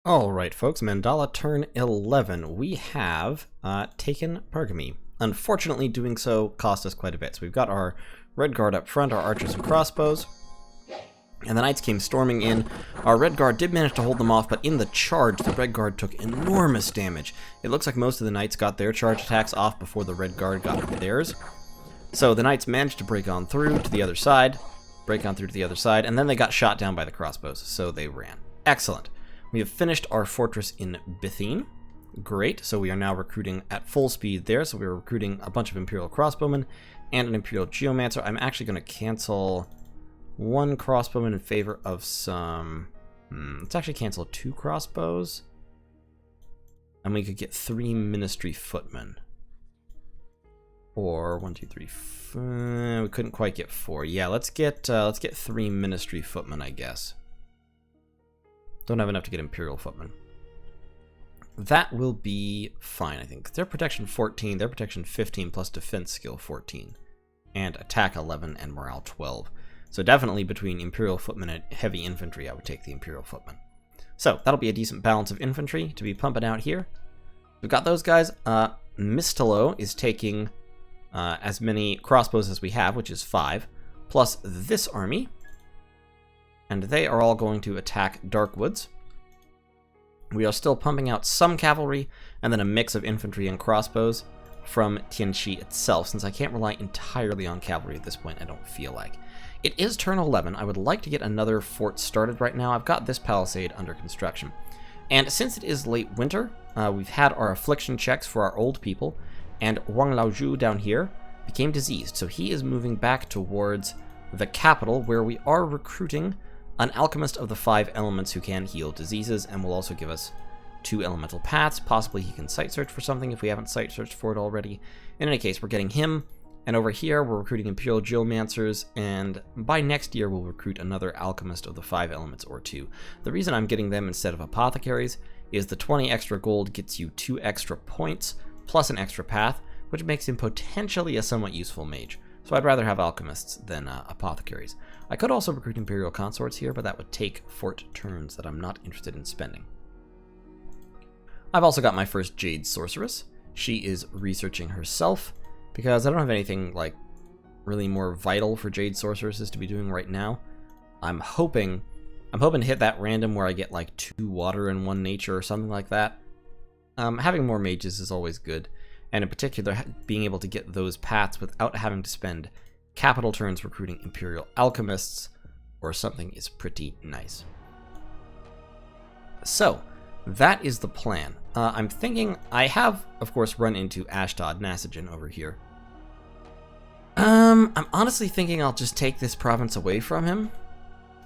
Alright folks, Mandala turn 11. We have taken Pergamy. Unfortunately, doing so cost us quite a bit. So we've got our Red Guard up front, our archers and crossbows, and the knights came storming in. Our Red Guard did manage to hold them off, but in the charge, the Red Guard took enormous damage. It looks like most of the knights got their charge attacks off before the Red Guard got theirs. So the knights managed to break on through to the other side, and then they got shot down by the crossbows, so they ran. Excellent. We have finished our fortress in Bithine. Great, so we are now recruiting at full speed there, so we're recruiting a bunch of Imperial crossbowmen and an Imperial Geomancer. I'm actually going to cancel one crossbowman in favor of some... let's actually cancel 2 crossbows. And we could get 3 Ministry footmen. Or 1, 2, 3... we couldn't quite get 4. Yeah, let's get 3 Ministry footmen, I guess. Don't have enough to get Imperial footmen. That will be fine, I think. Their protection 14, their protection 15, plus defense skill 14. And attack 11 and morale 12. So definitely between Imperial footmen and heavy infantry, I would take the Imperial footmen. So that'll be a decent balance of infantry to be pumping out here. We've got those guys. Mistalo is taking as many crossbows as we have, which is 5, plus this army. And they are all going to attack Darkwoods. We are still pumping out some cavalry, and then a mix of infantry and crossbows from Tianxi itself, since I can't rely entirely on cavalry at this point, I don't feel like. It is turn 11. I would like to get another fort started right now. I've got this palisade under construction. And since it is late winter, we've had our affliction checks for our old people, and Wang Laozhu down here became diseased, so he is moving back towards the capital, where we are recruiting an alchemist of the 5 elements who can heal diseases and will also give us 2 elemental paths. Possibly he can site search for something if we haven't site searched for it already. In any case, we're getting him, and over here we're recruiting Imperial Geomancers, and by next year we'll recruit another alchemist of the 5 elements or 2. The reason I'm getting them instead of apothecaries is the 20 extra gold gets you 2 extra points plus an extra path, which makes him potentially a somewhat useful mage. So I'd rather have alchemists than apothecaries. I could also recruit Imperial Consorts here, but that would take fort turns that I'm not interested in spending. I've also got my first Jade Sorceress. She is researching herself, because I don't have anything like really more vital for Jade Sorceresses to be doing right now. I'm hoping to hit that random where I get like 2 water and 1 nature or something like that. Having more mages is always good. And in particular, being able to get those paths without having to spend capital turns recruiting Imperial Alchemists or something is pretty nice. So, that is the plan. I'm thinking, I have, of course, run into Ashdod Nasajin over here. I'm honestly thinking I'll just take this province away from him.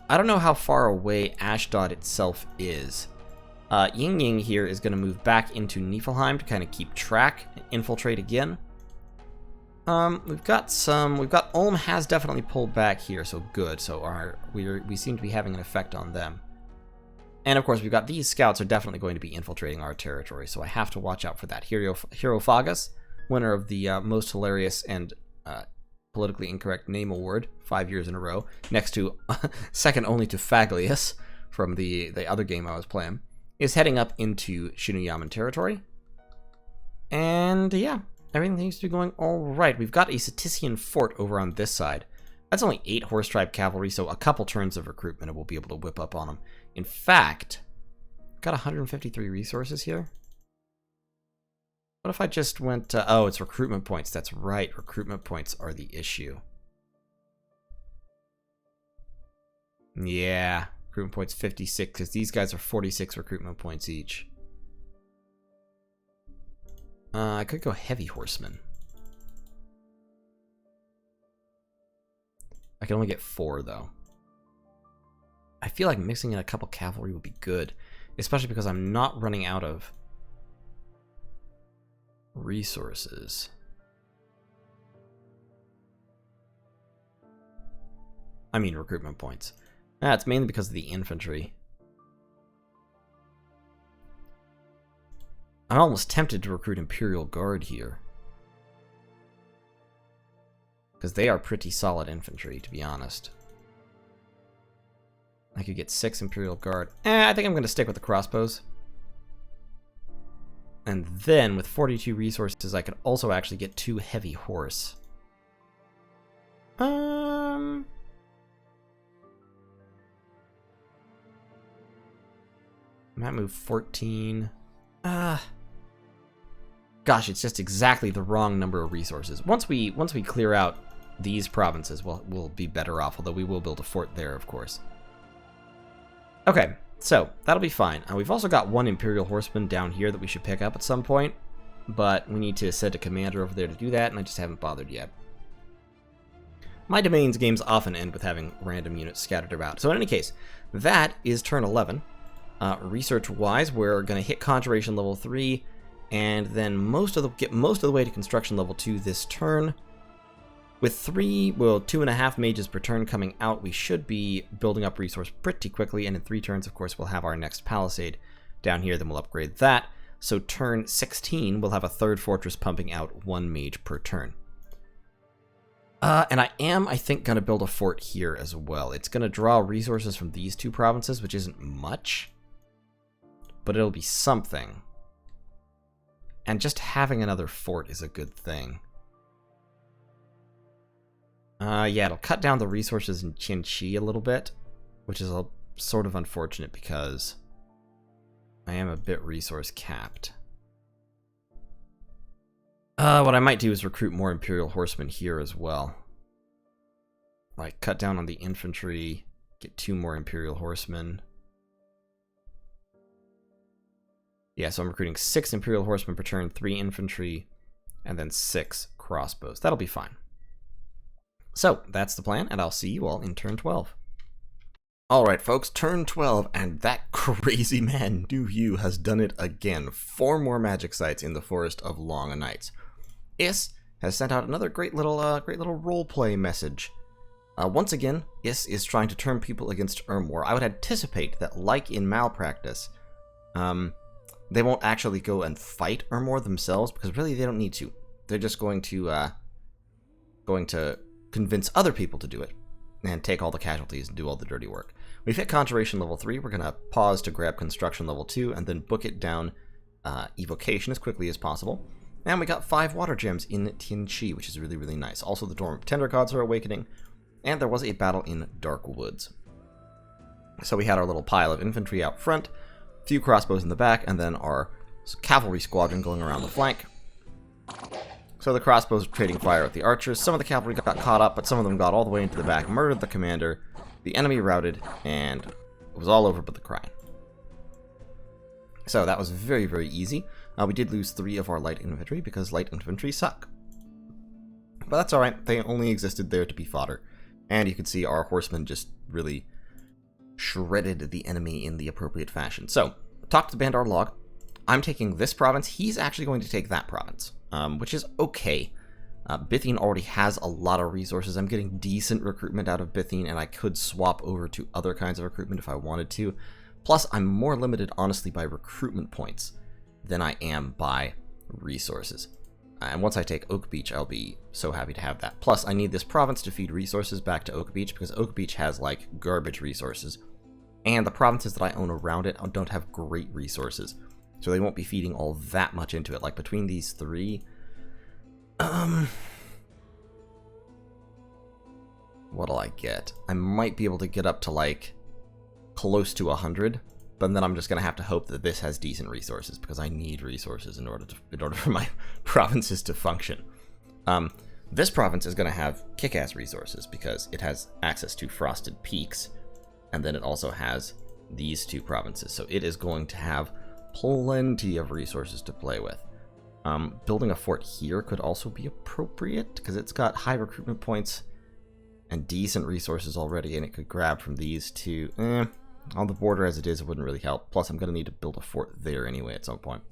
I don't know how far away Ashdod itself is. Ying Ying here is going to move back into Niflheim to kind of keep track and infiltrate again. We've got Ulm has definitely pulled back here, so good. So we seem to be having an effect on them. And of course, we've got these scouts are definitely going to be infiltrating our territory, so I have to watch out for that. Hierophagus, winner of the most hilarious and politically incorrect name award 5 years in a row, next to second only to Faglius from the other game I was playing, is heading up into Shinuyaman territory. And yeah, everything seems to be going all right. We've got a Satician fort over on this side. That's only 8 horse tribe cavalry, so a couple turns of recruitment and we'll be able to whip up on them. In fact, got 153 resources here. What if I just went to... oh, it's recruitment points. That's right. Recruitment points are the issue. Yeah. Recruitment points 56, because these guys are 46 recruitment points each. I could go heavy horsemen. I can only get 4, though. I feel like mixing in a couple cavalry would be good, especially because I'm not running out of resources. I mean recruitment points. It's mainly because of the infantry. I'm almost tempted to recruit Imperial Guard here, because they are pretty solid infantry, to be honest. I could get 6 Imperial Guard. I think I'm going to stick with the crossbows. And then, with 42 resources, I could also actually get 2 heavy horse. Might move 14. Gosh, it's just exactly the wrong number of resources. Once we clear out these provinces, we'll be better off, although we will build a fort there, of course. Okay, so that'll be fine. We've also got 1 Imperial Horseman down here that we should pick up at some point, but we need to send a commander over there to do that, and I just haven't bothered yet. My Domains games often end with having random units scattered about. So in any case, that is turn 11. Research-wise, we're going to hit Conjuration level 3, and then get most of the way to Construction level 2 this turn. With 2.5 mages per turn coming out, we should be building up resource pretty quickly, and in 3 turns, of course, we'll have our next palisade down here, then we'll upgrade that. So turn 16, we'll have a 3rd fortress pumping out 1 mage per turn. And I think, going to build a fort here as well. It's going to draw resources from these 2 provinces, which isn't much, but it'll be something. And just having another fort is a good thing. Yeah, it'll cut down the resources in Qinchi a little bit, which is sort of unfortunate because I am a bit resource capped. What I might do is recruit more Imperial Horsemen here as well. Like, cut down on the infantry, get 2 more Imperial Horsemen. Yeah, so I'm recruiting 6 Imperial Horsemen per turn, 3 infantry, and then 6 crossbows. That'll be fine. So, that's the plan, and I'll see you all in turn 12. Alright folks, turn 12, and that crazy man, Du Yu, has done it again. 4 more magic sites in the Forest of Long Nights. Is has sent out another great little roleplay message. Once again, Is is trying to turn people against Ermor. I would anticipate that, like in Malpractice, they won't actually go and fight Ermor themselves, because really they don't need to. They're just going to convince other people to do it, and take all the casualties and do all the dirty work. We've hit Conjuration level 3, we're going to pause to grab Construction level 2, and then book it down Evocation as quickly as possible. And we got 5 water gems in Tianqi, which is really, really nice. Also, the Dormant Tender Gods are awakening, and there was a battle in Dark Woods. So we had our little pile of infantry out front, a few crossbows in the back, and then our cavalry squadron going around the flank. So the crossbows were trading fire with the archers. Some of the cavalry got caught up, but some of them got all the way into the back, murdered the commander, the enemy routed, and it was all over but the crying. So that was very, very easy. We did lose 3 of our light infantry because light infantry suck. But that's alright, they only existed there to be fodder. And you can see our horsemen just really shredded the enemy in the appropriate fashion. So, talk to Bandar Log. I'm taking this province, he's actually going to take that province, which is okay. Bithine already has a lot of resources. I'm getting decent recruitment out of Bithine, and I could swap over to other kinds of recruitment if I wanted to. Plus, I'm more limited, honestly, by recruitment points than I am by resources. And once I take Oak Beach, I'll be so happy to have that. Plus, I need this province to feed resources back to Oak Beach, because Oak Beach has, like, garbage resources. And the provinces that I own around it don't have great resources. So they won't be feeding all that much into it. Like, between these 3... what'll I get? I might be able to get up to, like, close to 100. But then I'm just going to have to hope that this has decent resources, because I need resources in order for my provinces to function. This province is going to have kick-ass resources, because it has access to Frosted Peaks, and then it also has these 2 provinces. So it is going to have plenty of resources to play with. Building a fort here could also be appropriate, because it's got high recruitment points and decent resources already, and it could grab from these 2. On the border as it is, it wouldn't really help. Plus, I'm going to need to build a fort there anyway at some point.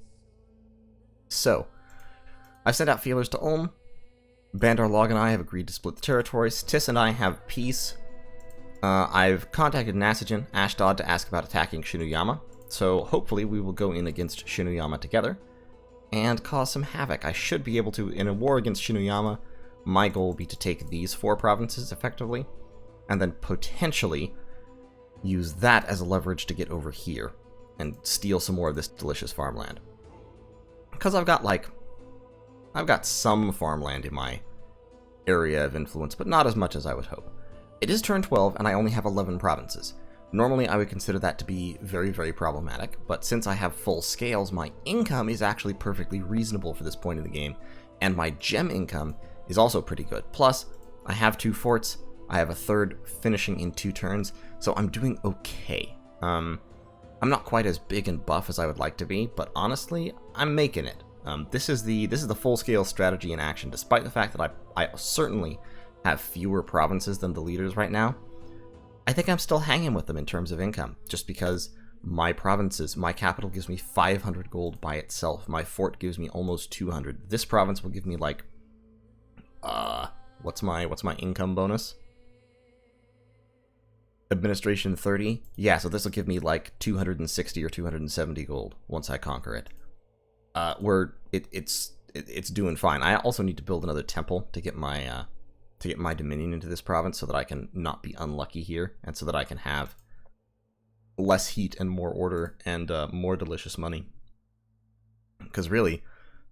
So, I've sent out feelers to Ulm. Bandar Log and I have agreed to split the territories. Tis and I have peace. I've contacted Nasajin, Ashdod, to ask about attacking Shinuyama. So, hopefully we will go in against Shinuyama together and cause some havoc. I should be able to, in a war against Shinuyama, my goal will be to take these 4 provinces effectively, and then potentially use that as a leverage to get over here and steal some more of this delicious farmland. Because I've got some farmland in my area of influence, but not as much as I would hope. It is turn 12, and I only have 11 provinces. Normally, I would consider that to be very, very problematic, but since I have full scales, my income is actually perfectly reasonable for this point in the game, and my gem income is also pretty good. Plus, I have 2 forts, I have a third finishing in 2 turns, so I'm doing okay. I'm not quite as big and buff as I would like to be, but honestly, I'm making it. This is the full-scale strategy in action, despite the fact that I certainly have fewer provinces than the leaders right now. I think I'm still hanging with them in terms of income, just because my provinces, my capital gives me 500 gold by itself. My fort gives me almost 200. This province will give me like, what's my income bonus? Administration 30? Yeah, so this will give me like 260 or 270 gold once I conquer it. It's doing fine. I also need to build another temple to get my dominion into this province so that I can not be unlucky here, and so that I can have less heat and more order and more delicious money. Because really,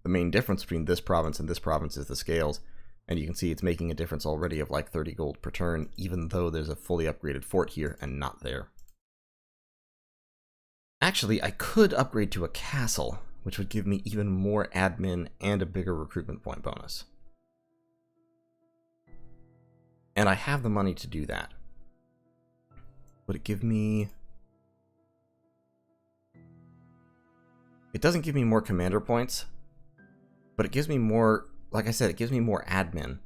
the main difference between this province and this province is the scales, and you can see it's making a difference already of like 30 gold per turn, even though there's a fully upgraded fort here and not there. Actually, I could upgrade to a castle, which would give me even more admin and a bigger recruitment point bonus. And I have the money to do that. Would it give me... It doesn't give me more commander points, but it gives me more, like I said, it gives me more admin.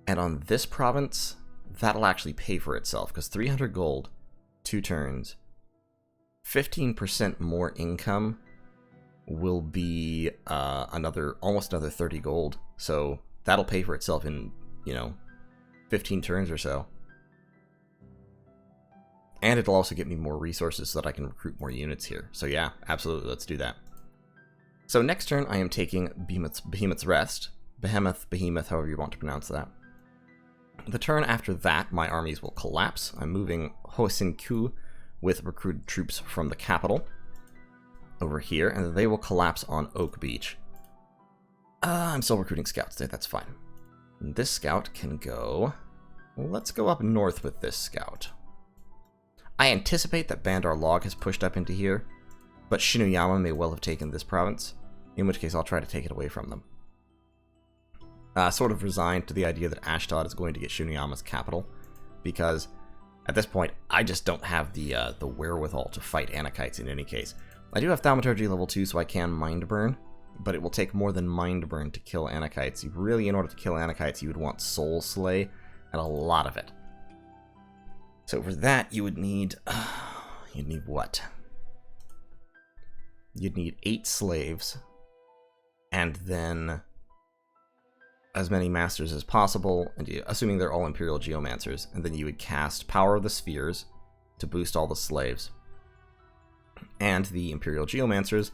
And on this province, that'll actually pay for itself, because 300 gold, 2 turns, 15% more income will be almost another 30 gold. So that'll pay for itself in, 15 turns or so. And it'll also get me more resources so that I can recruit more units here. So yeah, absolutely, let's do that. So next turn I am taking Behemoth's Rest. Behemoth, however you want to pronounce that. The turn after that, my armies will collapse. I'm moving Hoesinku with recruited troops from the capital over here, and they will collapse on Oak Beach. I'm still recruiting scouts there, that's fine. And this scout can go... Let's go up north with this scout. I anticipate that Bandar Log has pushed up into here, but Shinuyama may well have taken this province, in which case I'll try to take it away from them. Sort of resigned to the idea that Ashdod is going to get Shinuyama's capital, because at this point I just don't have the wherewithal to fight Anakites in any case. I do have Thaumaturgy level 2, so I can Mind Burn, but it will take more than Mind Burn to kill Anakites. In order to kill Anakites, you would want Soul Slay, and a lot of it. So for that, you would need... you'd need what? You'd need 8 slaves, and then as many masters as possible, and assuming they're all Imperial Geomancers, and then you would cast Power of the Spheres to boost all the slaves. And the Imperial Geomancers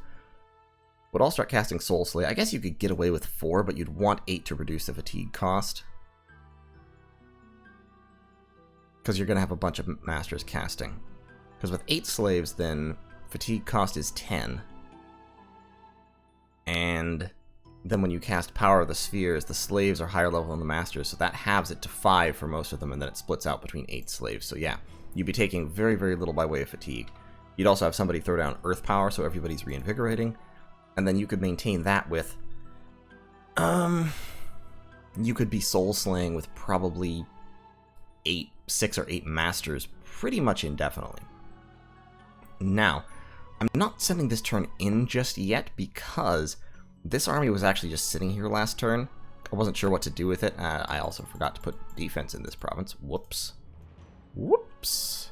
would all start casting Soul Slay. I guess you could get away with 4, but you'd want 8 to reduce the fatigue cost, because you're going to have a bunch of masters casting. Because with 8 slaves, then fatigue cost is 10. And then when you cast Power of the Spheres, the slaves are higher level than the masters, so that halves it to 5 for most of them, and then it splits out between 8 slaves. So yeah, you'd be taking very, very little by way of fatigue. You'd also have somebody throw down Earth Power, so everybody's reinvigorating. And then you could maintain that with... you could be soul slaying with probably 6 or 8 masters pretty much indefinitely. Now, I'm not sending this turn in just yet because this army was actually just sitting here last turn. I wasn't sure what to do with it. I also forgot to put defense in this province. Whoops. Whoops.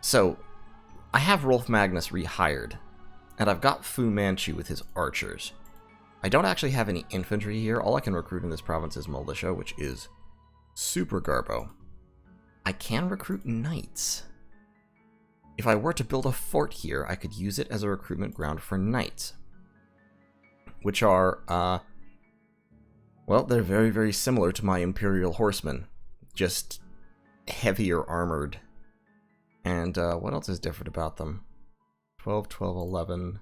So, I have Rolf Magnus rehired, and I've got Fu Manchu with his archers. I don't actually have any infantry here. All I can recruit in this province is militia, which is super garbo. I can recruit knights. If I were to build a fort here, I could use it as a recruitment ground for knights, which are, well, they're very, very similar to my Imperial Horsemen, just heavier armored And what else is different about them? 12, 12, 11.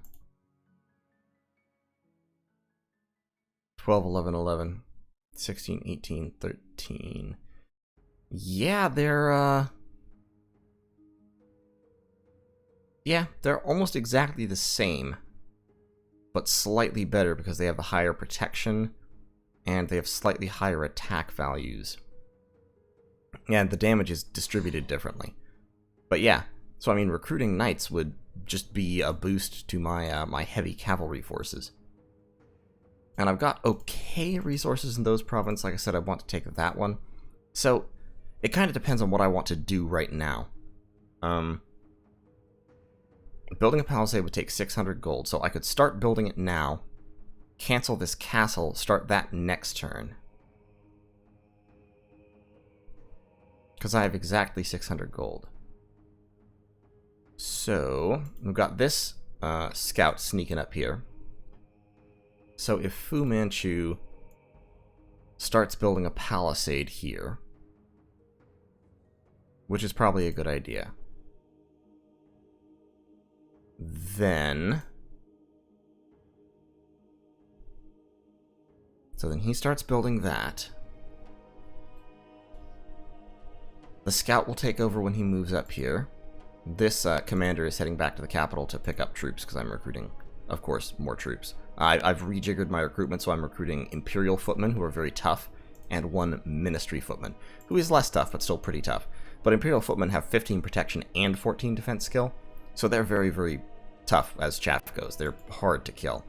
12, 11, 11. 16, 18, 13. Yeah, they're almost exactly the same, but slightly better because they have the higher protection and they have slightly higher attack values. And the damage is distributed differently. But yeah, so I mean, recruiting knights would just be a boost to my my heavy cavalry forces. And I've got okay resources in those provinces. Like I said, I want to take that one. So it kind of depends on what I want to do right now. Building a palisade would take 600 gold, so I could start building it now, cancel this castle, start that next turn. Because I have exactly 600 gold. So, we've got this scout sneaking up here. So if Fu Manchu starts building a palisade here, which is probably a good idea, then he starts building that. The scout will take over when he moves up here. This commander is heading back to the capital to pick up troops because I'm recruiting, of course, more troops. I've rejiggered my recruitment, so I'm recruiting Imperial footmen, who are very tough, and one Ministry footman, who is less tough, but still pretty tough. But Imperial footmen have 15 protection and 14 defense skill, so they're very, very tough as chaff goes. They're hard to kill.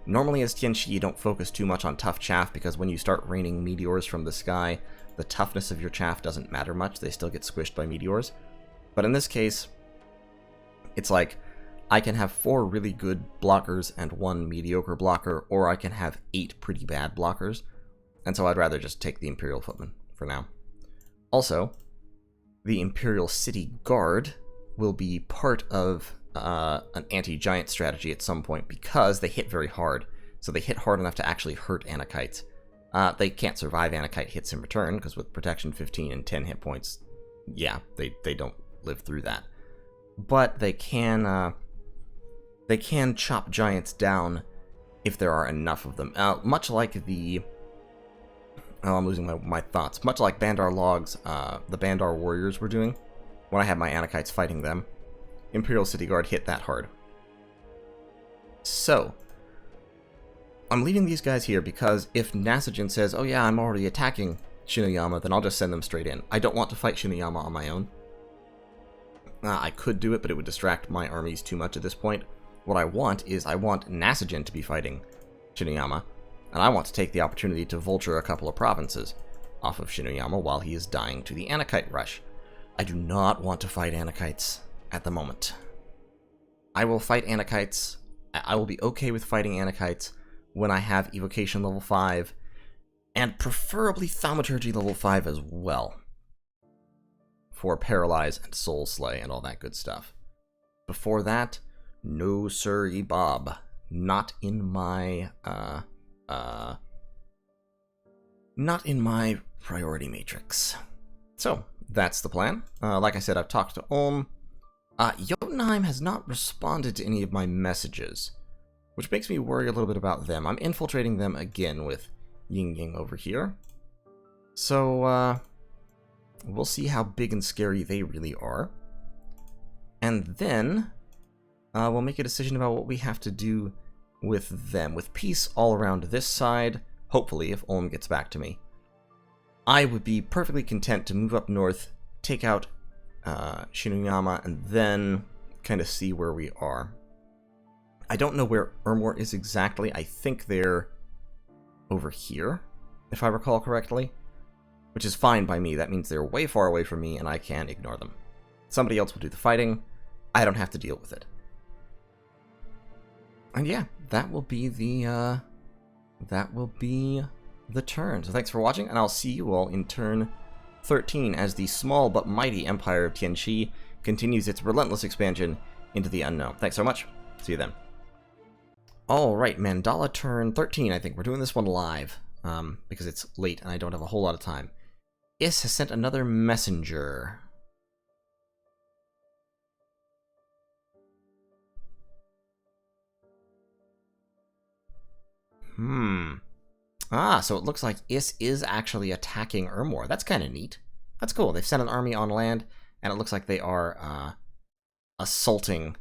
Normally as Tianchi, you don't focus too much on tough chaff, because when you start raining meteors from the sky, the toughness of your chaff doesn't matter much. They still get squished by meteors. But in this case, it's like, I can have 4 really good blockers and 1 mediocre blocker, or I can have 8 pretty bad blockers. And so I'd rather just take the Imperial footman for now. Also, the Imperial City Guard will be part of an anti-giant strategy at some point, because they hit very hard. So they hit hard enough to actually hurt Anakites. They can't survive Anakite hits in return, because with protection 15 and 10 hit points, yeah, they don't live through that. But they can chop giants down if there are enough of them. Much like the... Oh, I'm losing my thoughts. Much like Bandar Logs, the Bandar Warriors were doing, when I had my Anakites fighting them, Imperial City Guard hit that hard. So, I'm leaving these guys here because if Nasajin says, oh yeah, I'm already attacking Shinoyama, then I'll just send them straight in. I don't want to fight Shinoyama on my own. I could do it, but it would distract my armies too much at this point. What I want is, I want Nasajin to be fighting Shinoyama, and I want to take the opportunity to vulture a couple of provinces off of Shinoyama while he is dying to the Anakite rush. I do not want to fight Anakites at the moment. I will fight Anakites. I will be okay with fighting Anakites when I have Evocation level 5, and preferably Thaumaturgy level 5 as well, for Paralyze and Soul Slay and all that good stuff. Before that, no sir-y Bob. Not in my, not in my priority matrix. So, that's the plan. Like I said, I've talked to Ulm. Jotunheim has not responded to any of my messages, which makes me worry a little bit about them. I'm infiltrating them again with Ying Ying over here. So, we'll see how big and scary they really are. And then, we'll make a decision about what we have to do with them. With peace all around this side, hopefully, if Ulm gets back to me, I would be perfectly content to move up north, take out Shinoyama, and then kind of see where we are. I don't know where Ermor is exactly. I think they're over here, if I recall correctly, which is fine by me. That means they're way far away from me, and I can ignore them. Somebody else will do the fighting. I don't have to deal with it. And yeah, that will be the turn. So thanks for watching, and I'll see you all in turn 13 as the small but mighty Empire of Tianchi continues its relentless expansion into the unknown. Thanks so much. See you then. Alright, Mandala turn 13, I think. We're doing this one live, because it's late and I don't have a whole lot of time. Is has sent another messenger. So it looks like Is actually attacking Ermor. That's kind of neat. That's cool. They've sent an army on land, and it looks like they are assaulting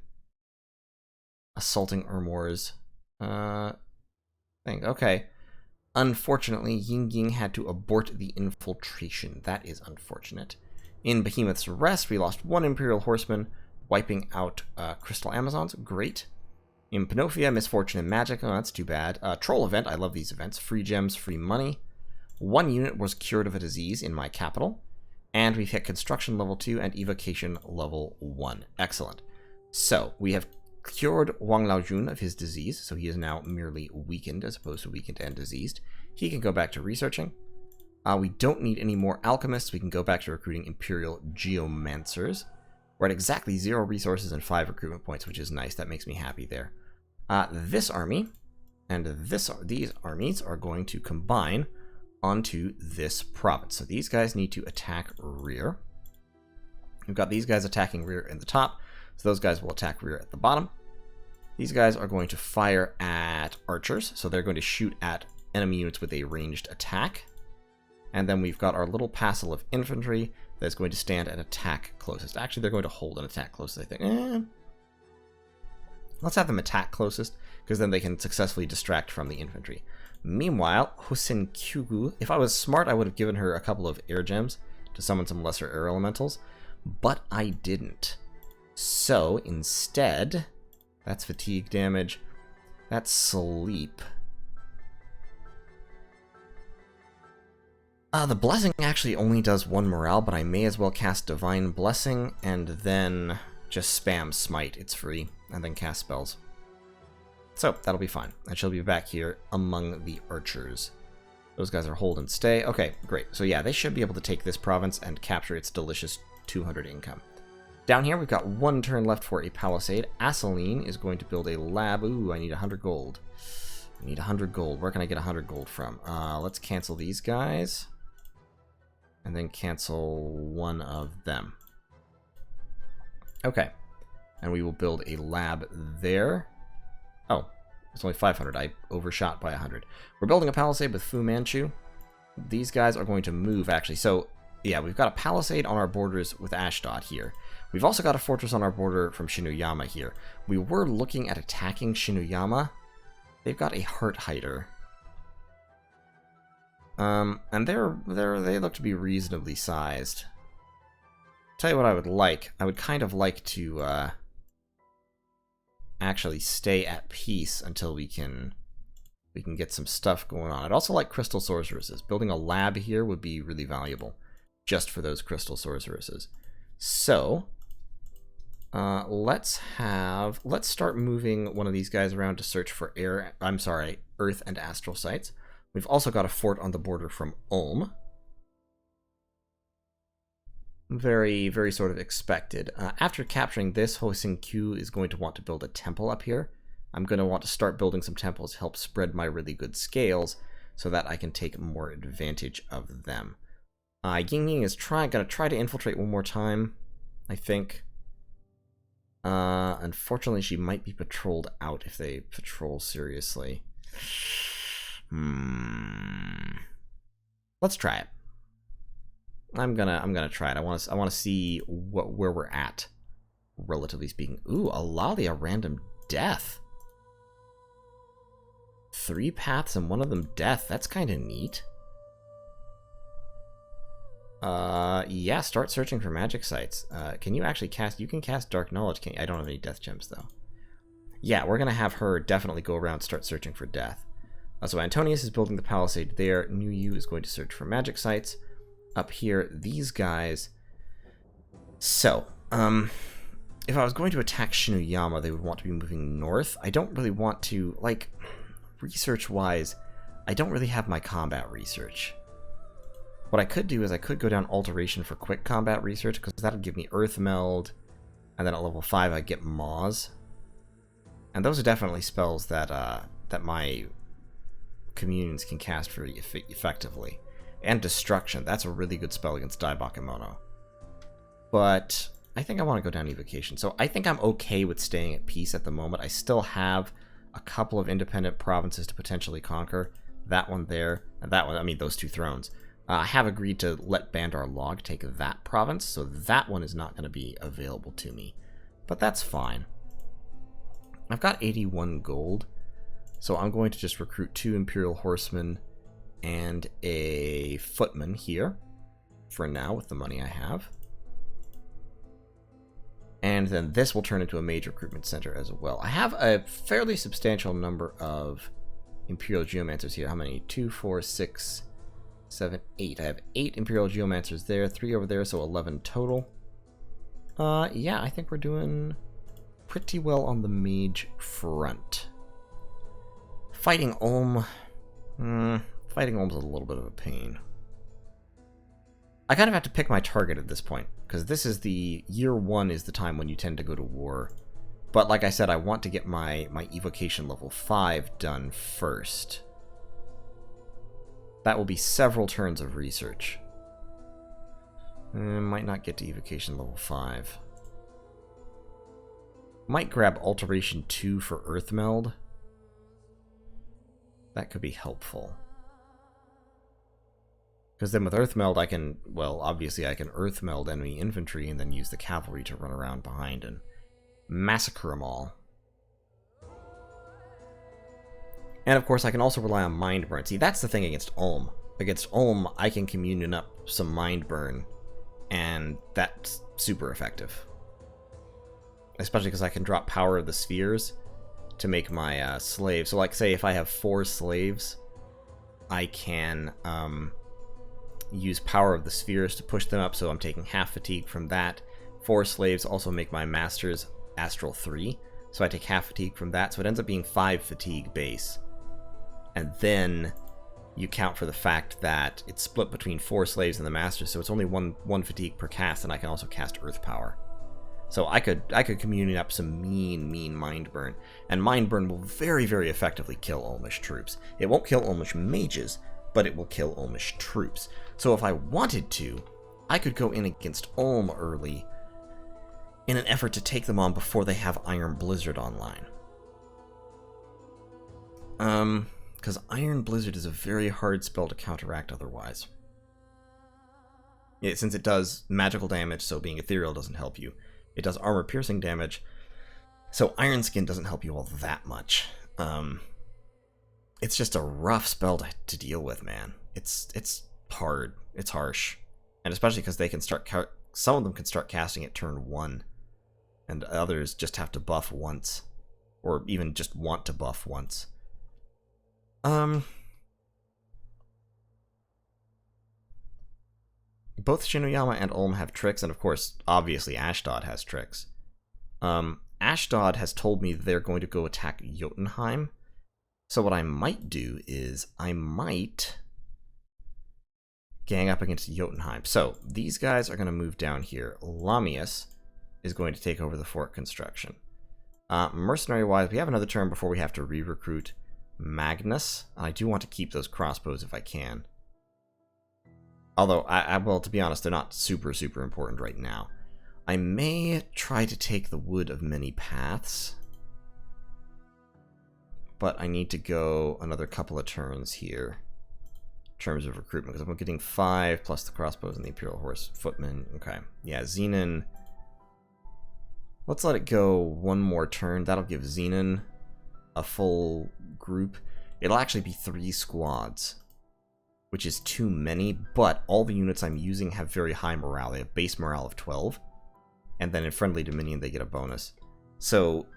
Ermor's thing. Okay. Unfortunately, Ying Ying had to abort the infiltration. That is unfortunate. In Behemoth's Rest, we lost 1 Imperial Horseman, wiping out Crystal Amazons. Great. In Panofia, Misfortune and Magic. Oh, that's too bad. Troll Event. I love these events. Free gems, free money. 1 unit was cured of a disease in my capital. And we've hit Construction level 2 and Evocation level 1. Excellent. So, we have cured Wang Laojun of his disease, so he is now merely weakened as opposed to weakened and diseased. He can go back to researching. We don't need any more alchemists. We can go back to recruiting Imperial Geomancers. We're at exactly 0 resources and 5 recruitment points, which is nice. That makes me happy there. This army and these armies are going to combine onto this province. So these guys need to attack rear. We've got these guys attacking rear in the top, so those guys will attack rear at the bottom. These guys are going to fire at archers, so they're going to shoot at enemy units with a ranged attack. And then we've got our little passel of infantry that's going to stand and attack closest. Actually, they're going to hold and attack closest, I think. Let's have them attack closest, because then they can successfully distract from the infantry. Meanwhile, Hosin Kyugu, if I was smart, I would have given her a couple of air gems to summon some lesser air elementals, but I didn't. So, instead, that's fatigue damage, that's sleep. The Blessing actually only does 1 morale, but I may as well cast Divine Blessing and then just spam Smite. It's free, and then cast spells. So, that'll be fine. And she'll be back here among the archers. Those guys are hold and stay. Okay, great. So yeah, they should be able to take this province and capture its delicious 200 income. Down here, we've got 1 turn left for a palisade. Asaline is going to build a lab. Ooh, I need 100 gold. I need 100 gold. Where can I get 100 gold from? Let's cancel these guys. And then cancel 1 of them. Okay. And we will build a lab there. Oh, it's only 500. I overshot by 100. We're building a palisade with Fu Manchu. These guys are going to move, actually. So, yeah, we've got a palisade on our borders with Ashdod here. We've also got a fortress on our border from Shinuyama here. We were looking at attacking Shinuyama. They've got a Heart Hider. And they look to be reasonably sized. Tell you what I would like. I would kind of like to actually stay at peace until we can get some stuff going on. I'd also like crystal sorceresses. Building a lab here would be really valuable, just for those crystal sorceresses. So let's start moving one of these guys around to search for earth and astral sites. We've also got a fort on the border from Ulm. Very, very sort of expected. After capturing this, Hosin Q is going to want to build a temple up here. I'm going to want to start building some temples to help spread my really good scales so that I can take more advantage of them. Ying Ying is going to try to infiltrate one more time, I think. Unfortunately, she might be patrolled out if they patrol seriously. Let's try it. I'm gonna try it. I want to see where we're at, relatively speaking. Ooh, Alalia random death. 3 paths and 1 of them death. That's kind of neat. Yeah, start searching for magic sites. Can you actually cast? You can cast Dark Knowledge. I don't have any death gems though. Yeah, we're gonna have her definitely go around and start searching for death. So Antonius is building the palisade there. New Yu is going to search for magic sites. Up here, these guys. So, if I was going to attack Shinuyama, they would want to be moving north. I don't really want to, like, research-wise, I don't really have my combat research. What I could do is I could go down Alteration for quick combat research, because that would give me Earth Meld, and then at level 5 I'd get Maws. And those are definitely spells that that my communions can cast very effectively. And Destruction, that's a really good spell against Daibakemono. But I think I want to go down Evocation. So I think I'm okay with staying at peace at the moment. I still have a couple of independent provinces to potentially conquer. That one there, and that one, I mean, those two thrones. I have agreed to let Bandar Log take that province, so that one is not going to be available to me. But that's fine. I've got 81 gold, so I'm going to just recruit 2 Imperial Horsemen and a Footman here, for now, with the money I have. And then this will turn into a major recruitment center as well. I have a fairly substantial number of Imperial Geomancers here. How many? 2, 4, 6, 7, 8. I have 8 Imperial Geomancers there, 3 over there, so 11 total. Yeah, I think we're doing pretty well on the mage front. Fighting Ulm... fighting Ulm's a little bit of a pain. I kind of have to pick my target at this point, because this is the... Year 1 is the time when you tend to go to war. But like I said, I want to get my evocation level 5 done first. That will be several turns of research. Might not get to evocation level 5. Might grab Alteration 2 for Earthmeld. That could be helpful. Because then with Earthmeld I can, well, obviously I can Earthmeld enemy infantry and then use the cavalry to run around behind and massacre them all. And of course I can also rely on Mind Burn. See, that's the thing against Ulm. Against Ulm, I can communion up some Mind Burn, and that's super effective. Especially because I can drop Power of the Spheres to make my slaves. So like, say if I have 4 slaves, I can use Power of the Spheres to push them up, so I'm taking half fatigue from that. 4 slaves also make my masters Astral 3, so I take half fatigue from that, so it ends up being 5 fatigue base. And then you count for the fact that it's split between 4 slaves and the master, so it's only one fatigue per cast, and I can also cast Earth Power. So I could communion up some mean Mind Burn, and Mind Burn will very, very effectively kill Ulmish troops. It won't kill Ulmish mages, but it will kill Ulmish troops. So if I wanted to, I could go in against Ulm early in an effort to take them on before they have Iron Blizzard online. Because Iron Blizzard is a very hard spell to counteract otherwise. Yeah, since it does magical damage, so being ethereal doesn't help you. It does armor-piercing damage, so Iron Skin doesn't help you all that much. It's just a rough spell to deal with, man. It's hard. It's harsh. And especially because they can start... some of them can start casting at turn 1, and others just have to buff once. Or even just want to buff once. Both Shinoyama and Ulm have tricks, and of course, obviously, Ashdod has tricks. Ashdod has told me they're going to go attack Jotunheim. So what I might do is, I might gang up against Jotunheim. So, these guys are going to move down here. Lamius is going to take over the fort construction. Mercenary-wise, we have another turn before we have to re-recruit Magnus. I do want to keep those crossbows if I can. Although, well, to be honest, they're not super important right now. I may try to take the Wood of Many Paths, but I need to go another couple of turns here in terms of recruitment, because I'm getting 5 plus the crossbows and the Imperial Horse Footmen. Okay, yeah, Zenon. Let's let it go one more turn. That'll give Zenon a full group. It'll actually be 3 squads, which is too many, but all the units I'm using have very high morale. They have base morale of 12, and then in Friendly Dominion they get a bonus. So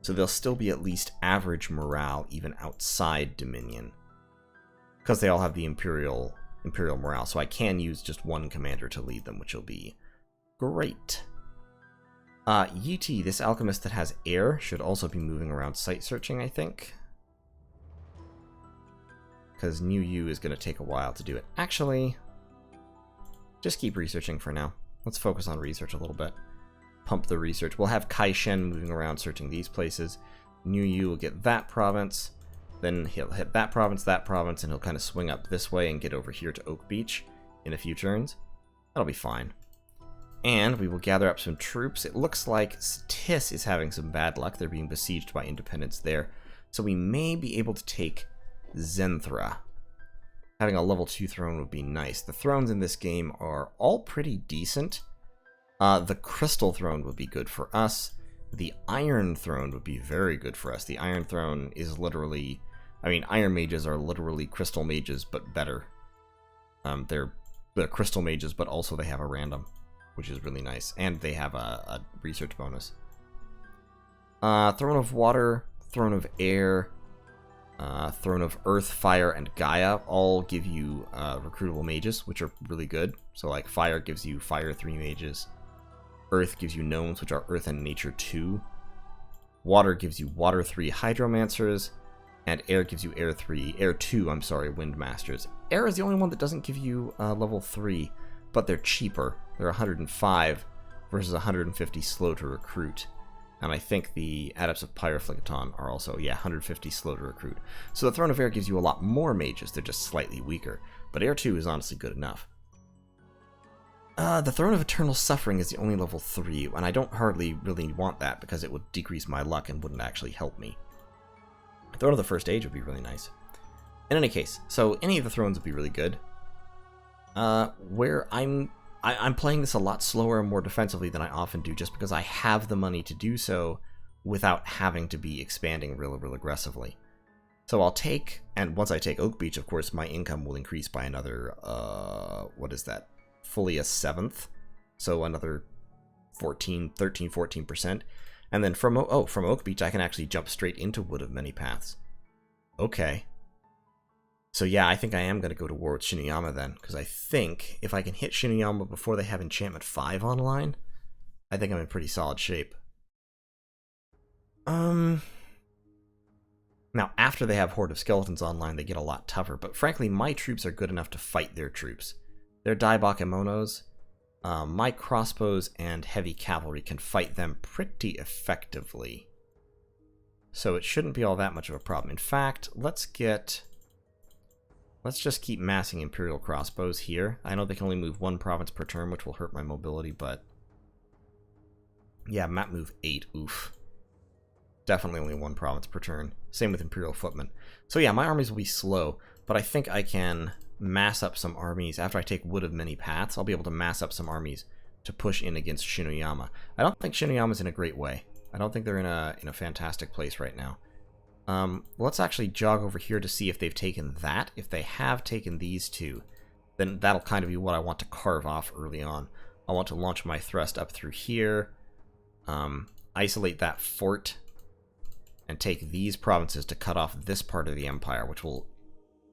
they'll still be at least average morale even outside Dominion, because they all have the Imperial morale, so I can use just one commander to lead them, which will be great. Yiti, this alchemist that has air, should also be moving around site searching, I think. Because New U is going to take a while to do it. Actually, just keep researching for now. Let's focus on research a little bit. Pump the research. We'll have Kai Shen moving around searching these places. New U will get that province. Then he'll hit that province, and he'll kind of swing up this way and get over here to Oak Beach in a few turns. That'll be fine. And we will gather up some troops. It looks like Tis is having some bad luck. They're being besieged by independents there. So we may be able to take Zenthra. Having a level 2 throne would be nice. The thrones in this game are all pretty decent. The Crystal Throne would be good for us. The Iron Throne would be very good for us. The Iron Throne is literally... I mean, Iron Mages are literally Crystal Mages, but better. They're Crystal Mages, but also they have a random, which is really nice. And they have a research bonus. Throne of Water, Throne of Air, Throne of Earth, Fire, and Gaia all give you recruitable mages, which are really good. So like Fire gives you Fire 3 mages. Earth gives you Gnomes, which are Earth and Nature 2. Water gives you Water 3 Hydromancers. And Air gives you Air 2, Wind Masters. Air is the only one that doesn't give you level 3, but they're cheaper. They're 105 versus 150 slow to recruit. And I think the Adepts of Pyroflicton are also, 150 slow to recruit. So the Throne of Air gives you a lot more mages, they're just slightly weaker. But Air 2 is honestly good enough. The Throne of Eternal Suffering is the only level 3, and I don't hardly really want that because it would decrease my luck and wouldn't actually help me. Throne of the First Age would be really nice. In any case, so any of the thrones would be really good. Where I'm playing this a lot slower and more defensively than I often do, just because I have the money to do so without having to be expanding real aggressively. So I'll take, and once I take Oak Beach, of course, my income will increase by another, what is that? Fully a seventh. So another 14%. And then from Oak Beach, I can actually jump straight into Wood of Many Paths. Okay. So yeah, I think I am going to go to war with Shinuyama then, because I think if I can hit Shinuyama before they have Enchantment 5 online, I think I'm in pretty solid shape. Now, after they have Horde of Skeletons online, they get a lot tougher, but frankly, my troops are good enough to fight their troops. They're Daibakemonos. My crossbows and heavy cavalry can fight them pretty effectively. So it shouldn't be all that much of a problem. In fact, let's just keep massing Imperial crossbows here. I know they can only move 1 province per turn, which will hurt my mobility, but... yeah, map move 8, oof. Definitely only 1 province per turn. Same with Imperial footmen. So yeah, my armies will be slow, but I think I can mass up some armies. After I take Wood of Many Paths, I'll be able to mass up some armies to push in against Shinuyama. I don't think Shinuyama's in a great way. I don't think they're in a fantastic place right now. Let's actually jog over here to see if they've taken that. If they have taken these two, then that'll kind of be what I want to carve off early on. I want to launch my thrust up through here, isolate that fort, and take these provinces to cut off this part of the empire, which will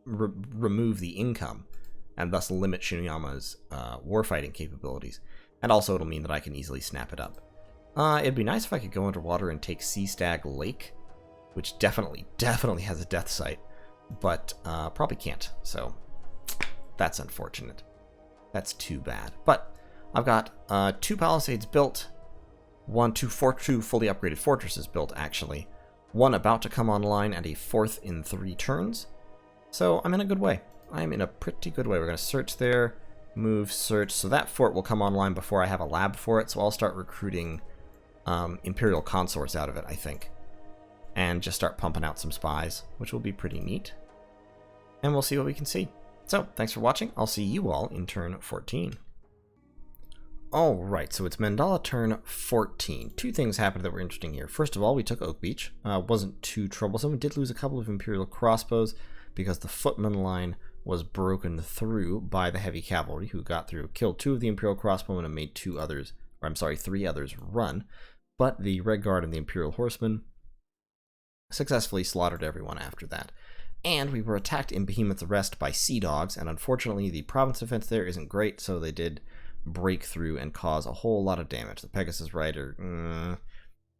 remove the income and thus limit Shinuyama's warfighting capabilities. And also it'll mean that I can easily snap it up. It'd be nice if I could go underwater and take Sea Stag Lake, which definitely has a death sight, but probably can't, so that's unfortunate. That's too bad. But I've got 2 palisades built, 2 fully upgraded fortresses built, actually, 1 about to come online, and a 4th in 3 turns. So I'm in a good way. I'm in a pretty good way. We're going to search there, move, search. So that fort will come online before I have a lab for it, so I'll start recruiting Imperial consorts out of it, I think. And just start pumping out some spies, which will be pretty neat. And we'll see what we can see. So, thanks for watching. I'll see you all in turn 14. Alright, so it's Mandala turn 14. 2 things happened that were interesting here. First of all, we took Oak Beach. Wasn't too troublesome. We did lose a couple of Imperial crossbows because the footman line was broken through by the heavy cavalry, who got through, killed 2 of the Imperial crossbowmen and made 3 others run. But the Red Guard and the Imperial Horsemen successfully slaughtered everyone after that. And we were attacked in Behemoth's Rest by Sea Dogs, and unfortunately the province defense there isn't great, so they did break through and cause a whole lot of damage. The Pegasus Rider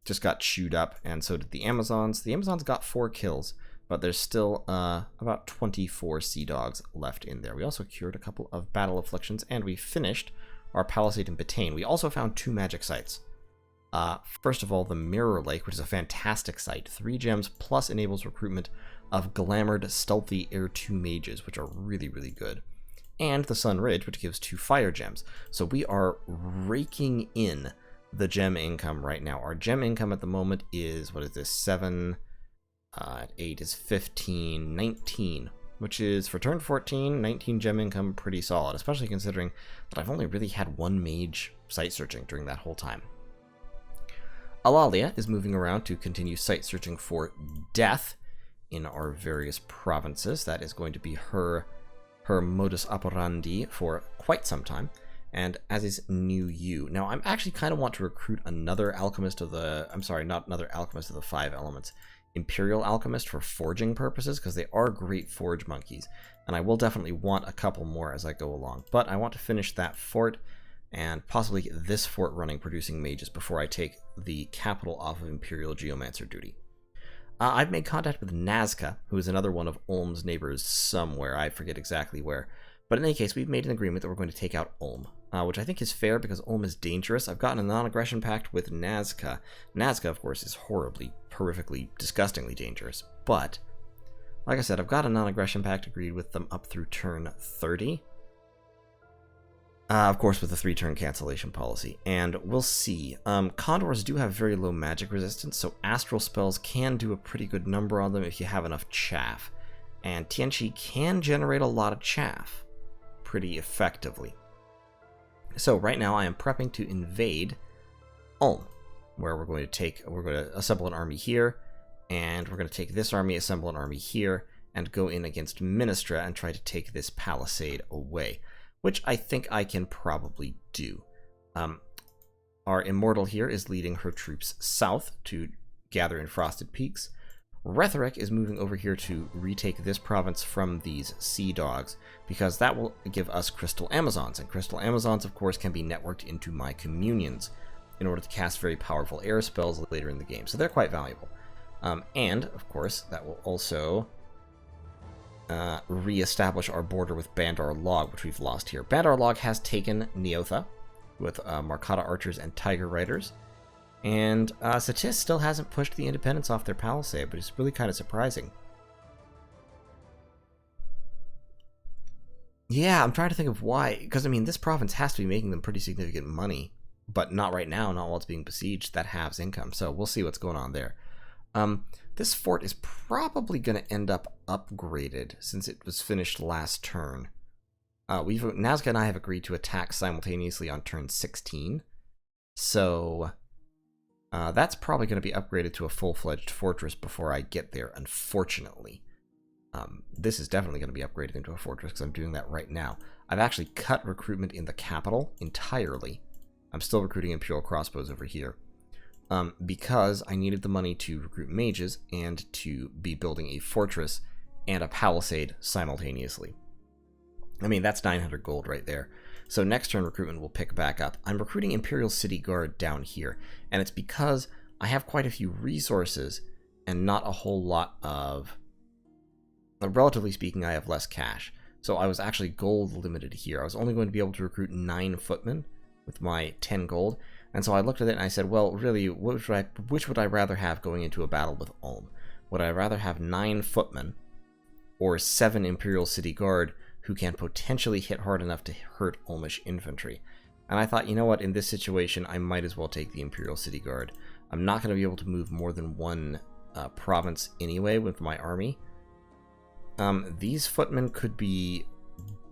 just got chewed up, and so did the Amazons. The Amazons got 4 kills, but there's still about 24 Sea Dogs left in there. We also cured a couple of battle afflictions, and we finished our palisade in Bataine. We also found 2 magic sites. First of all, the Mirror Lake, which is a fantastic site. 3 gems plus enables recruitment of glamoured, stealthy Air 2 mages, which are really, really good. and the Sun Ridge, which gives 2 fire gems. So we are raking in the gem income right now. Our gem income at the moment is, what is this, 7, 8 is 15, 19, which is, for turn 14, 19 gem income, pretty solid, especially considering that I've only really had 1 mage site searching during that whole time. Alalia is moving around to continue site searching for death in our various provinces. That is going to be her modus operandi for quite some time, and as is New You. Now, I'm actually kind of want to recruit another alchemist of the, I'm sorry, not another alchemist of the 5 elements, Imperial alchemist for forging purposes, because they are great forge monkeys, and I will definitely want a couple more as I go along. But I want to finish that fort and possibly get this fort running, producing mages, before I take the capital off of Imperial Geomancer duty. I've made contact with Nazca, who is another one of Ulm's neighbors somewhere. I forget exactly where. But in any case, we've made an agreement that we're going to take out Ulm, which I think is fair because Ulm is dangerous. I've gotten a non-aggression pact with Nazca. Nazca, of course, is horrifically, disgustingly dangerous. But, like I said, I've got a non-aggression pact agreed with them up through turn 30. Of course, with the 3-turn cancellation policy, and we'll see. Condors do have very low magic resistance, so astral spells can do a pretty good number on them if you have enough chaff. And Tianqi can generate a lot of chaff pretty effectively. So right now I am prepping to invade Ulm, where we're going to assemble an army here, and we're going to take this army, assemble an army here, and go in against Ministra and try to take this palisade away, which I think I can probably do. Our Immortal here is leading her troops south to gather in Frosted Peaks. Rhetoric is moving over here to retake this province from these Sea Dogs, because that will give us Crystal Amazons, and Crystal Amazons, of course, can be networked into my Communions in order to cast very powerful air spells later in the game, so they're quite valuable. And, of course, that will also re-establish our border with Bandar Log, which we've lost here. Bandar Log has taken Neotha with Markata Archers and Tiger Riders, and Satis still hasn't pushed the Independence off their palisade, but it's really kind of surprising. Yeah, I'm trying to think of why, because I mean, this province has to be making them pretty significant money, but not right now, not while it's being besieged. That halves income, so we'll see what's going on there. This fort is probably going to end up upgraded since it was finished last turn. Nazca and I have agreed to attack simultaneously on turn 16, so that's probably going to be upgraded to a full-fledged fortress before I get there, unfortunately. This is definitely going to be upgraded into a fortress because I'm doing that right now. I've actually cut recruitment in the capital entirely. I'm still recruiting Imperial crossbows over here. Because I needed the money to recruit mages and to be building a fortress and a palisade simultaneously. I mean, that's 900 gold right there. So next turn recruitment will pick back up. I'm recruiting Imperial City Guard down here, and it's because I have quite a few resources and not a whole lot of... Relatively speaking, I have less cash. So I was actually gold limited here. I was only going to be able to recruit 9 footmen with my 10 gold. And so I looked at it and I said, well, really, which would I rather have going into a battle with Ulm? Would I rather have 9 footmen or 7 Imperial City Guard who can potentially hit hard enough to hurt Ulmish infantry? And I thought, you know what, in this situation, I might as well take the Imperial City Guard. I'm not going to be able to move more than 1 province anyway with my army. These footmen could be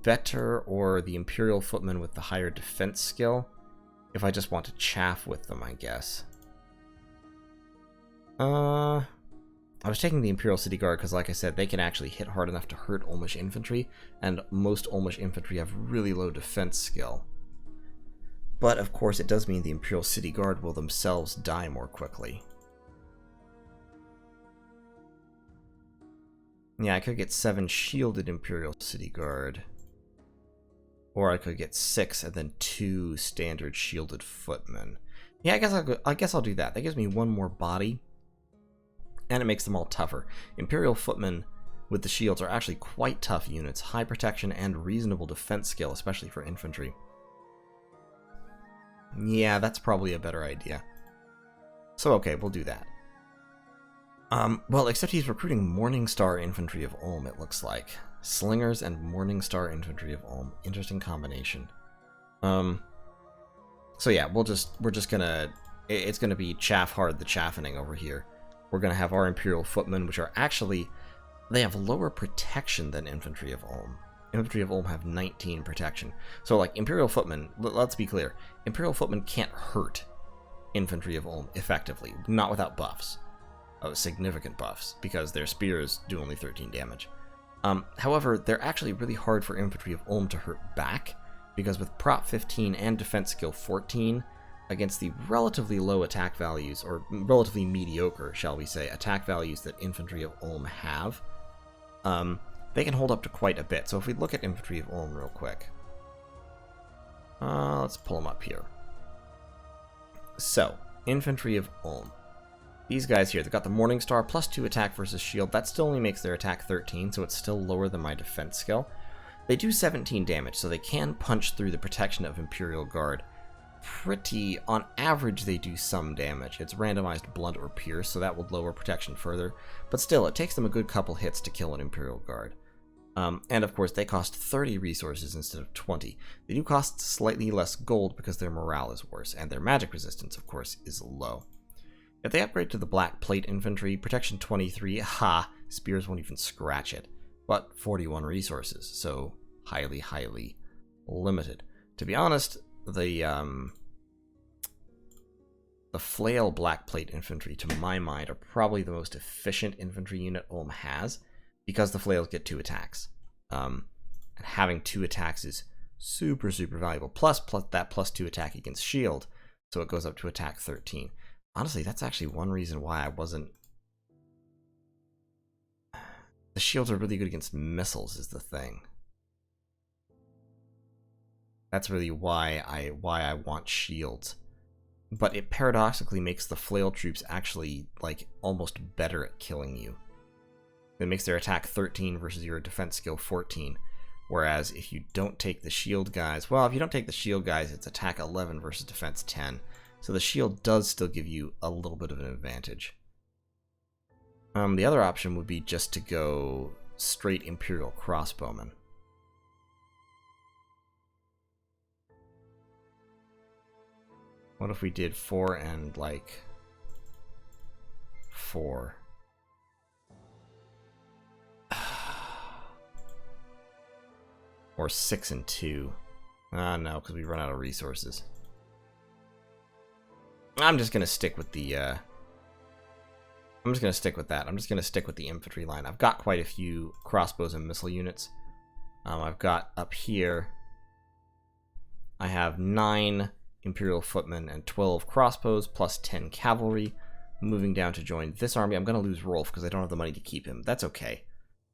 better, or the Imperial footmen with the higher defense skill, if I just want to chaff with them, I guess. I was taking the Imperial City Guard because, like I said, they can actually hit hard enough to hurt Ulmish infantry, and most Ulmish infantry have really low defense skill. But, of course, it does mean the Imperial City Guard will themselves die more quickly. Yeah, I could get 7 shielded Imperial City Guard. Or I could get 6 and then 2 standard shielded footmen. Yeah, I guess I'll do that. That gives me 1 more body, and it makes them all tougher. Imperial footmen with the shields are actually quite tough units. High protection and reasonable defense skill, especially for infantry. Yeah, that's probably a better idea. So okay, we'll do that. Well, except he's recruiting Morningstar infantry of Ulm, it looks like. Slingers and Morningstar Infantry of Ulm. Interesting combination. So yeah, we're just gonna, it's gonna be chaff hard the chaffening over here. We're gonna have our Imperial Footmen, which are actually, they have lower protection than Infantry of Ulm. Infantry of Ulm have 19 protection. So like Imperial Footmen, let's be clear, Imperial Footmen can't hurt Infantry of Ulm effectively, not without buffs. Significant buffs, because their spears do only 13 damage. However, they're actually really hard for Infantry of Ulm to hurt back, because with Prop 15 and Defense Skill 14, against the relatively low attack values, or relatively mediocre, shall we say, attack values that Infantry of Ulm have, they can hold up to quite a bit. So if we look at Infantry of Ulm real quick, let's pull them up here. So, Infantry of Ulm. These guys here, they've got the Morningstar plus 2 attack versus shield. That still only makes their attack 13, so it's still lower than my defense skill. They do 17 damage, so they can punch through the protection of Imperial Guard. On average, they do some damage. It's randomized blunt or pierce, so that would lower protection further. But still, it takes them a good couple hits to kill an Imperial Guard. And of course, they cost 30 resources instead of 20. They do cost slightly less gold because their morale is worse, and their magic resistance, of course, is low. If they upgrade to the Black Plate Infantry, protection 23, spears won't even scratch it. But 41 resources, so highly, highly limited. To be honest, the Flail Black Plate Infantry, to my mind, are probably the most efficient infantry unit Ulm has, because the Flails get 2 attacks. And having 2 attacks is super, super valuable. Plus that plus 2 attack against shield, so it goes up to attack 13. Honestly, that's actually one reason why I wasn't... The shields are really good against missiles, is the thing. That's really why I want shields. But it paradoxically makes the flail troops actually, like, almost better at killing you. It makes their attack 13 versus your defense skill 14. Whereas if you don't take the shield guys, well, if you don't take the shield guys, it's attack 11 versus defense 10. So the shield does still give you a little bit of an advantage. The other option would be just to go straight Imperial Crossbowmen. What if we did 4 and, like, 4? Or 6 and 2. No, because we run out of resources. I'm just going to stick with the, I'm just going to stick with that. I'm just going to stick with the infantry line. I've got quite a few crossbows and missile units. I've got up here, I have 9 Imperial Footmen and 12 crossbows, plus 10 cavalry. Moving down to join this army. I'm going to lose Rolf because I don't have the money to keep him. That's okay.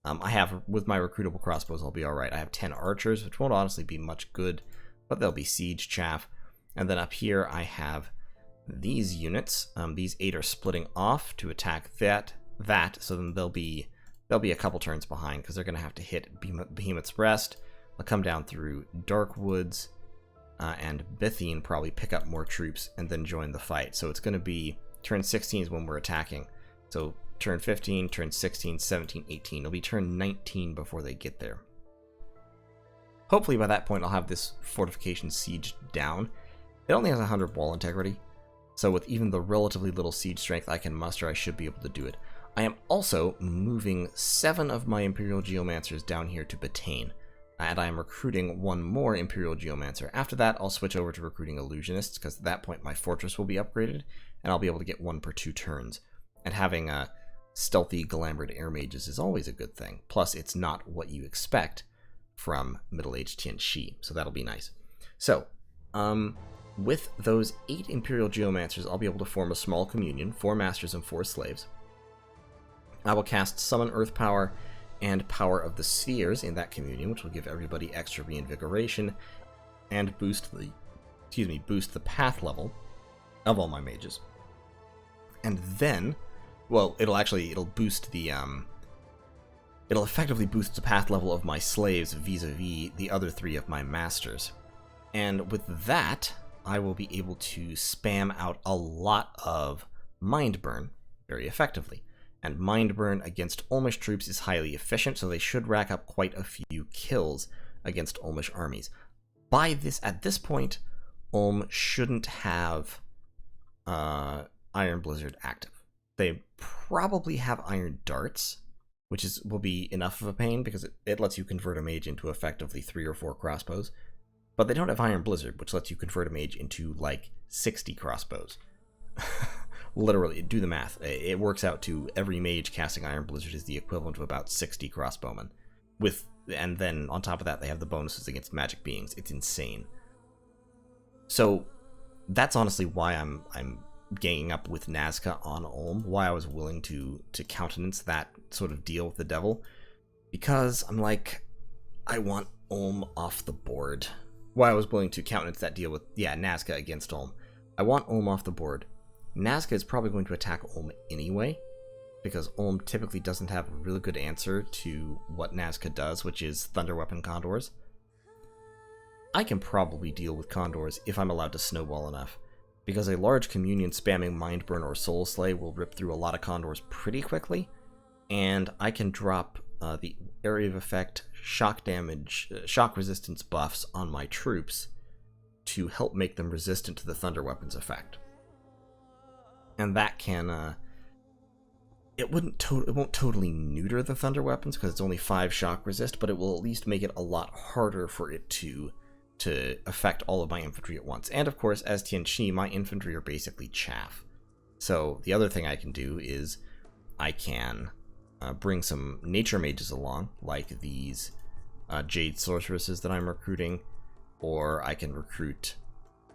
I have, with my recruitable crossbows, I'll be alright. I have 10 archers, which won't honestly be much good, but they'll be siege chaff. And then up here I have these units. These 8 are splitting off to attack that. So then they'll be a couple turns behind because they're going to have to hit Behemoth's Rest. They'll come down through Dark Woods and Bithine, probably pick up more troops and then join the fight. So it's going to be turn 16 is when we're attacking. So turn 15, turn 16, 17, 18. It'll be turn 19 before they get there. Hopefully by that point I'll have this fortification siege down. It only has 100 wall integrity, so with even the relatively little siege strength I can muster, I should be able to do it. I am also moving 7 of my Imperial Geomancers down here to Bethane, and I am recruiting 1 more Imperial Geomancer. After that, I'll switch over to recruiting Illusionists, because at that point my fortress will be upgraded, and I'll be able to get 1 per 2 turns. And having stealthy Galambered Air Mages is always a good thing. Plus, it's not what you expect from middle-aged Tian Shi, so that'll be nice. So, with those 8 Imperial Geomancers, I'll be able to form a small communion, 4 masters and 4 slaves. I will cast Summon Earth Power and Power of the Spheres in that communion, which will give everybody extra reinvigoration and boost the path level of all my mages. And then, well, it'll boost the, it'll effectively boost the path level of my slaves vis-a-vis the other 3 of my masters. And with that, I will be able to spam out a lot of Mind Burn very effectively. And Mind Burn against Olmish troops is highly efficient, so they should rack up quite a few kills against Olmish armies. At this point, Ulm shouldn't have Iron Blizzard active. They probably have Iron Darts, which will be enough of a pain because it lets you convert a mage into effectively 3 or 4 crossbows. But they don't have Iron Blizzard, which lets you convert a mage into like 60 crossbows. Literally, do the math. It works out to every mage casting Iron Blizzard is the equivalent of about 60 crossbowmen. And then on top of that, they have the bonuses against magic beings. It's insane. So that's honestly why I'm ganging up with Nazca on Ulm, why I was willing to countenance that sort of deal with the devil, because I'm like, I want Ulm off the board. Why I was willing to countenance that deal with, Nazca against Ulm. I want Ulm off the board. Nazca is probably going to attack Ulm anyway, because Ulm typically doesn't have a really good answer to what Nazca does, which is Thunder Weapon Condors. I can probably deal with Condors if I'm allowed to snowball enough, because a large communion spamming Mind Burn or Soul Slay will rip through a lot of Condors pretty quickly, and I can drop the area of effect, shock damage, shock resistance buffs on my troops to help make them resistant to the Thunder Weapon's effect. And that can, it won't totally neuter the Thunder Weapons because it's only 5 shock resist, but it will at least make it a lot harder for it to affect all of my infantry at once. And of course, as Tianqi, my infantry are basically chaff. So the other thing I can do is I can bring some nature mages along, like these Jade Sorceresses that I'm recruiting, or I can recruit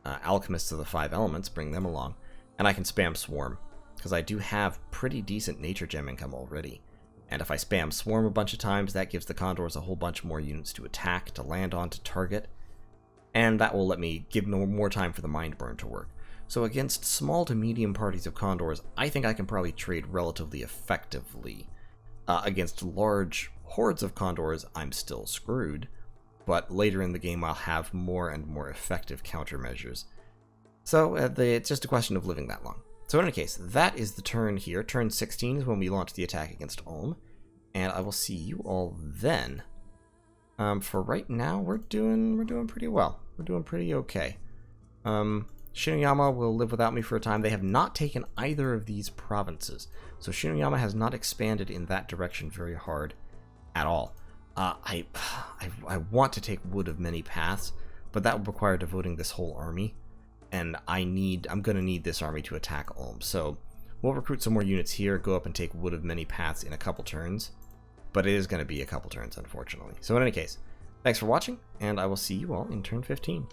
Alchemists of the 5 Elements, bring them along, and I can spam Swarm, because I do have pretty decent nature gem income already. And if I spam Swarm a bunch of times, that gives the Condors a whole bunch more units to attack, to land on, to target, and that will let me give more time for the Mind Burn to work. So against small to medium parties of Condors, I think I can probably trade relatively effectively. Against large hordes of Condors, I'm still screwed, but later in the game I'll have more and more effective countermeasures. So it's just a question of living that long. So in any case, that is the turn here. Turn 16 is when we launch the attack against Ulm, and I will see you all then. For right now, we're doing pretty well. We're doing pretty okay. Shinoyama will live without me for a time. They have not taken either of these provinces, so Shinoyama has not expanded in that direction very hard at all. I want to take Wood of Many Paths, but that would require devoting this whole army, and I'm going to need this army to attack Ulm. So we'll recruit some more units here, go up and take Wood of Many Paths in a couple turns, but it is going to be a couple turns, unfortunately. So in any case, thanks for watching, and I will see you all in turn 15.